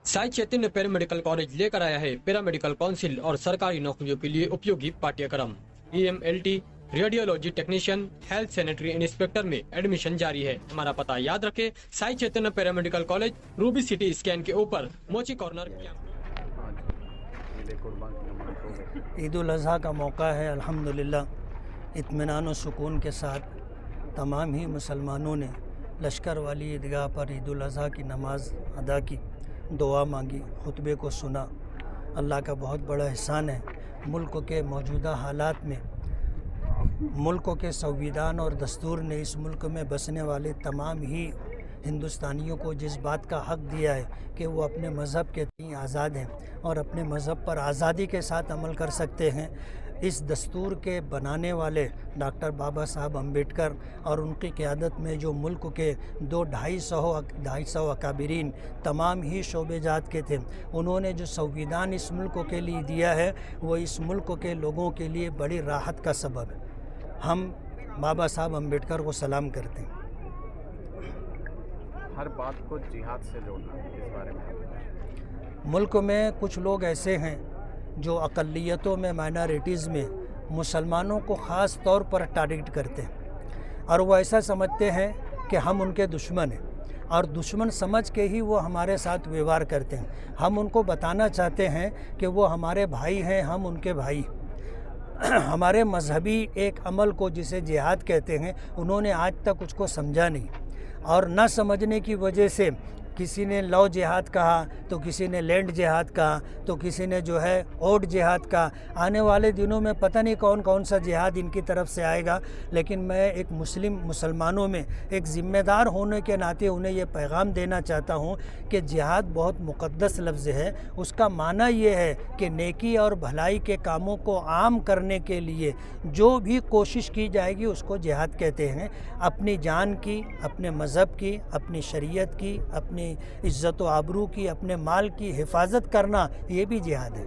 Sai Chaitanya paramedical college लेकर आया है पैरामेडिकल काउंसिल और सरकारी नौकरियों के लिए उपयोगी पाठ्यक्रम। EMLT, radiology technician, health sanitary inspector में एडमिशन जारी है। हमारा पता याद रखें, Sai Chaitanya paramedical college, ruby city scan के ऊपर, मोची कॉर्नर। ईद उल अज़हा का मौका है, अल्हम्दुलिल्लाह इत्मीनान और सुकून के साथ तमाम ही मुसलमानों ने लश्कर वाली ईदगाह पर ईद उल अज़हा की नमाज़ अदा की, दुआ मांगी, खुतबे को सुना। अल्लाह का बहुत बड़ा एहसान है। मुल्क के मौजूदा हालात में मुल्क के संविधान और दस्तूर ने इस मुल्क में बसने वाले तमाम ही हिंदुस्तानियों को जिस बात का हक़ दिया है कि वो अपने मज़हब के तय आज़ाद हैं और अपने मज़हब पर आज़ादी के साथ अमल कर सकते हैं। इस दस्तूर के बनाने वाले डॉक्टर बाबा साहब अम्बेडकर और उनकी क़यादत में जो मुल्क के 250 अकाबिरीन तमाम ही शोबेजात के थे, उन्होंने जो संविधान इस मुल्क के लिए दिया है वो इस मुल्क के लोगों के लिए बड़ी राहत का सबब है। हम बाबा साहब अम्बेडकर को सलाम करते हैं। हर बात को जिहाद से जोड़ना, इस बारे में मुल्क में कुछ लोग ऐसे हैं जो अक़लियतों में, माइनॉरिटीज़ में मुसलमानों को ख़ास तौर पर टारगेट करते हैं और वो ऐसा समझते हैं कि हम उनके दुश्मन हैं और दुश्मन समझ के ही वो हमारे साथ व्यवहार करते हैं। हम उनको बताना चाहते हैं कि वो हमारे भाई हैं, हम उनके भाई। हमारे मजहबी एक अमल को जिसे जिहाद कहते हैं, उन्होंने आज तक उसको समझा नहीं और न समझने की वजह से किसी ने लव जिहाद कहा, तो किसी ने लैंड जिहाद कहा, तो किसी ने जो है ओट जिहाद कहा। आने वाले दिनों में पता नहीं कौन कौन सा जिहाद इनकी तरफ से आएगा, लेकिन मैं एक मुसलमानों में एक ज़िम्मेदार होने के नाते उन्हें ये पैगाम देना चाहता हूँ कि जिहाद बहुत मुक़द्दस लफ्ज़ है। उसका माना ये है कि नेकी और भलाई के कामों को आम करने के लिए जो भी कोशिश की जाएगी उसको जिहाद कहते हैं। अपनी जान की, अपने मज़हब की, अपनी शरीयत की, अपनी इज़्ज़त व आबरू की, अपने माल की हिफाजत करना, ये भी जिहाद है।